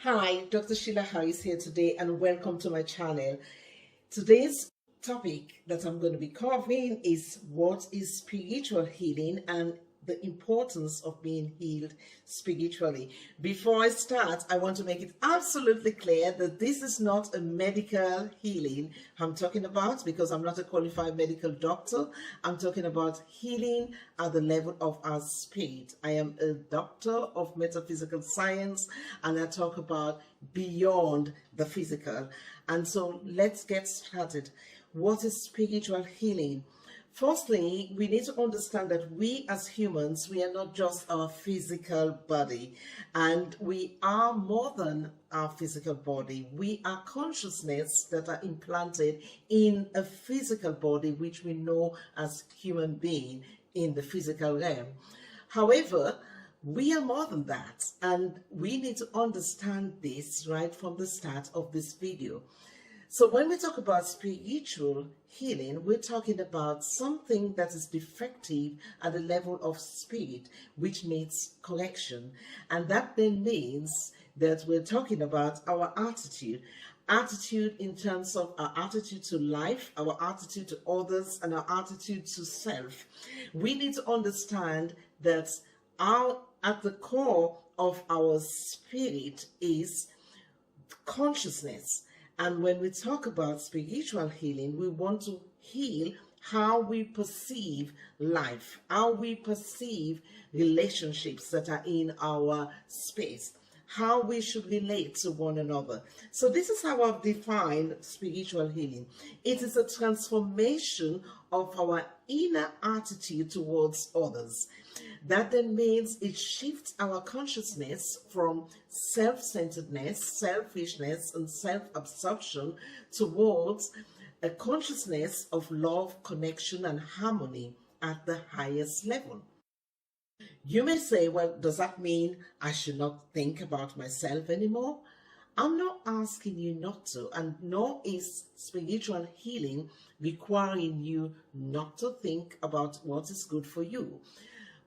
Hi, Dr. Sheila Harris here today, and welcome to my channel. Today's topic that I'm going to be covering is what is spiritual healing and the importance of being healed spiritually. Before I start, I want to make it absolutely clear that this is not a medical healing I'm talking about, because I'm not a qualified medical doctor. I'm talking about healing at the level of our spirit. I am a doctor of metaphysical science, and I talk about beyond the physical. And so let's get started. What is spiritual healing? Firstly, we need to understand that we as humans, we are not just our physical body, and we are more than our physical body. We are consciousness that are implanted in a physical body, which we know as human being in the physical realm. However, we are more than that, and we need to understand this right from the start of this video. So when we talk about spiritual healing, we're talking about something that is defective at the level of spirit, which needs correction. And that then means that we're talking about our attitude. Attitude in terms of our attitude to life, our attitude to others, and our attitude to self. We need to understand that at the core of our spirit is consciousness. And when we talk about spiritual healing, we want to heal how we perceive life, how we perceive relationships that are in our space, how we should relate to one another. So this is how I've defined spiritual healing. It is a transformation of our inner attitude towards others. That then means it shifts our consciousness from self-centeredness, selfishness, and self-absorption towards a consciousness of love, connection, and harmony at the highest level. You may say, well, does that mean I should not think about myself anymore? I'm not asking you not to, and nor is spiritual healing requiring you not to think about what is good for you.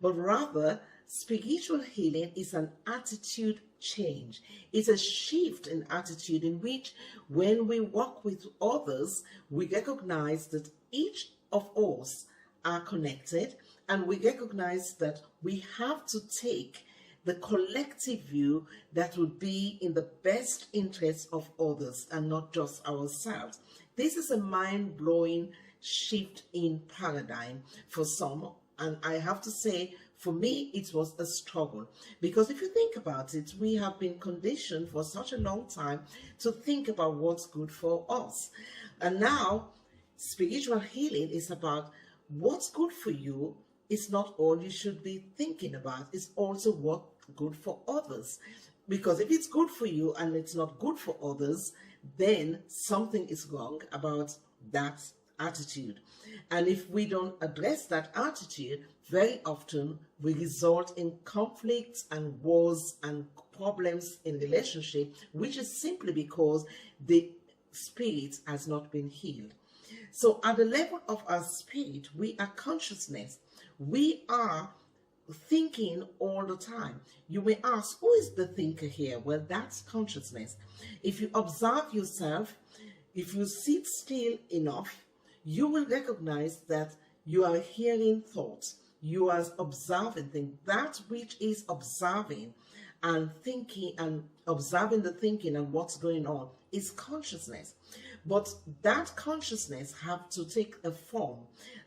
But rather, spiritual healing is an attitude change. It's a shift in attitude in which, when we work with others, we recognize that each of us are connected, and we recognize that we have to take the collective view that would be in the best interest of others and not just ourselves. This is a mind-blowing shift in paradigm for some. And I have to say, for me, it was a struggle. Because if you think about it, we have been conditioned for such a long time to think about what's good for us. And now, spiritual healing is about what's good for you is not all you should be thinking about. It's also what's good for others. Because if it's good for you and it's not good for others, then something is wrong about that attitude. And if we don't address that attitude, very often we result in conflicts and wars and problems in relationship, which is simply because the spirit has not been healed. So at the level of our spirit, we are consciousness. We are thinking all the time. You may ask, who is the thinker here? Well, that's consciousness. If you observe yourself, if you sit still enough, you will recognize that you are hearing thoughts. You are observing things. That which is observing and thinking and observing the thinking and what's going on is consciousness. But that consciousness have to take a form,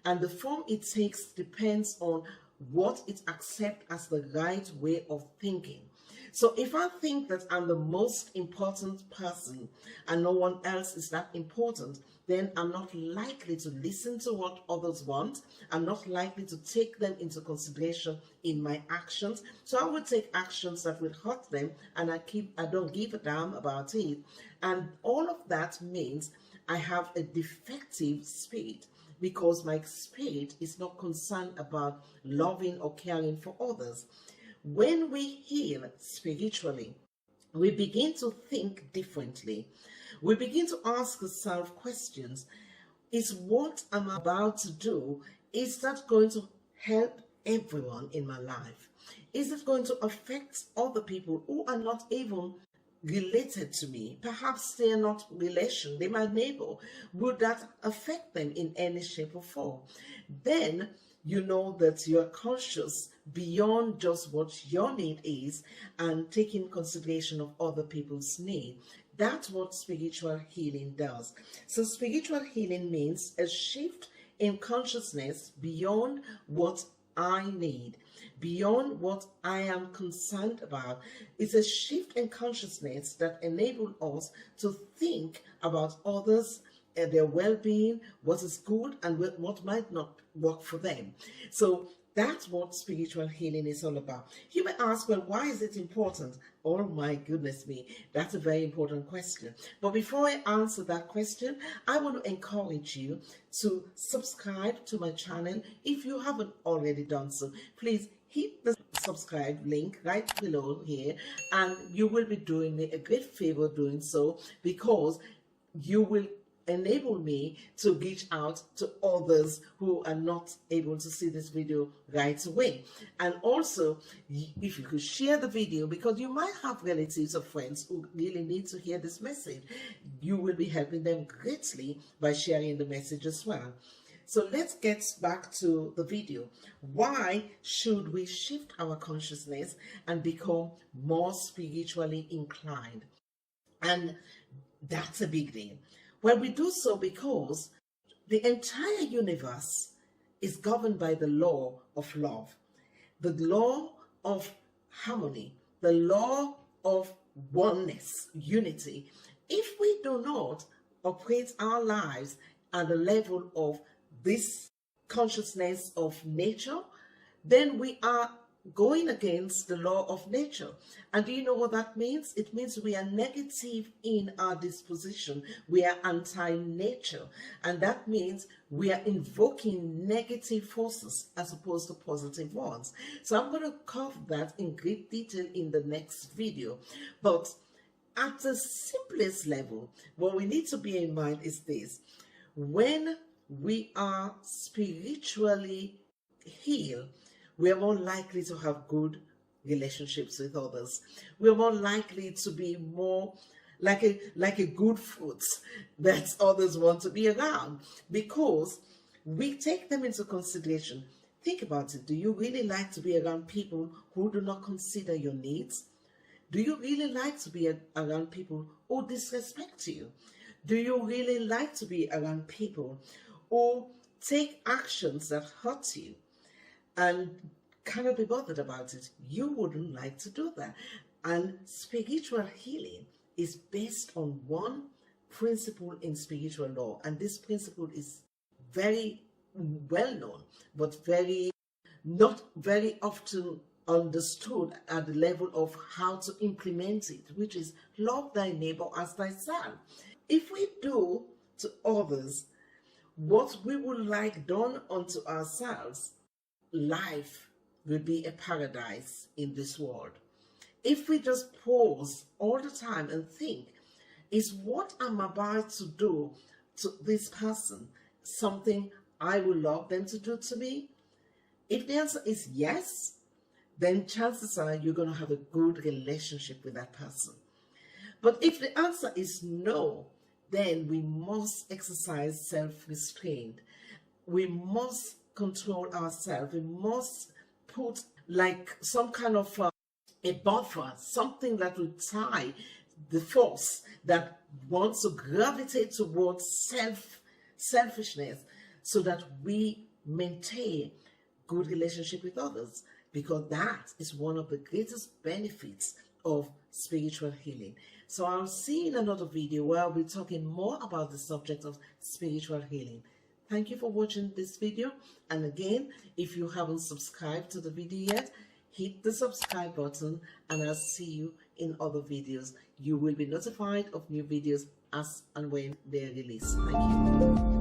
and the form it takes depends on what it accepts as the right way of thinking. So if I think that I'm the most important person and no one else is that important, then I'm not likely to listen to what others want. I'm not likely to take them into consideration in my actions. So I will take actions that will hurt them, and I don't give a damn about it. And all of that means I have a defective spirit, because my spirit is not concerned about loving or caring for others. When we heal spiritually, we begin to think differently. We begin to ask ourselves questions. is what I'm about to do, is that going to help everyone in my life? Is it going to affect other people who are not even related to me? Perhaps they are not relation, they my neighbor. Would that affect them in any shape or form? Then you know that you are conscious beyond just what your need is and taking consideration of other people's need. That's what spiritual healing does. So spiritual healing means a shift in consciousness beyond what I need, beyond what I am concerned about. It's a shift in consciousness that enables us to think about others and their well-being, what is good and what might not work for them. So that's what spiritual healing is all about. You may ask, well, why is it important? Oh my goodness me, that's a very important question. But before I answer that question, I want to encourage you to subscribe to my channel if you haven't already done so. Please hit the subscribe link right below here, and you will be doing me a great favor doing so, because you will enable me to reach out to others who are not able to see this video right away. And also, if you could share the video, because you might have relatives or friends who really need to hear this message, you will be helping them greatly by sharing the message as well. So let's get back to the video. Why should we shift our consciousness and become more spiritually inclined? And that's a big deal. Well, we do so because the entire universe is governed by the law of love, the law of harmony, the law of oneness, unity. If we do not operate our lives at the level of this consciousness of nature, then we are going against the law of nature. And do you know what that means? It means we are negative in our disposition. We are anti-nature. And that means we are invoking negative forces as opposed to positive ones. So I'm going to cover that in great detail in the next video. But at the simplest level, what we need to bear in mind is this: when we are spiritually healed, we are more likely to have good relationships with others. We are more likely to be more like a good fruit that others want to be around, because we take them into consideration. Think about it. Do you really like to be around people who do not consider your needs? Do you really like to be around people who disrespect you? Do you really like to be around people who take actions that hurt you and cannot be bothered about it? You wouldn't like to do that. And spiritual healing is based on one principle in spiritual law, and this principle is very well known, but not very often understood at the level of how to implement it, which is love thy neighbor as thyself. If we do to others what we would like done unto ourselves, life will be a paradise in this world. If we just pause all the time and think, is what I'm about to do to this person something I would love them to do to me? If the answer is yes, then chances are you're going to have a good relationship with that person. But if the answer is no, then we must exercise self-restraint. We must control ourselves. We must put like some kind of a buffer, something that will tie the force that wants to gravitate towards selfishness, so that we maintain good relationship with others, because that is one of the greatest benefits of spiritual healing. So I'll see you in another video where I'll be talking more about the subject of spiritual healing. Thank you for watching this video. And again, if you haven't subscribed to the video yet, hit the subscribe button, and I'll see you in other videos. You will be notified of new videos as and when they're released. Thank you.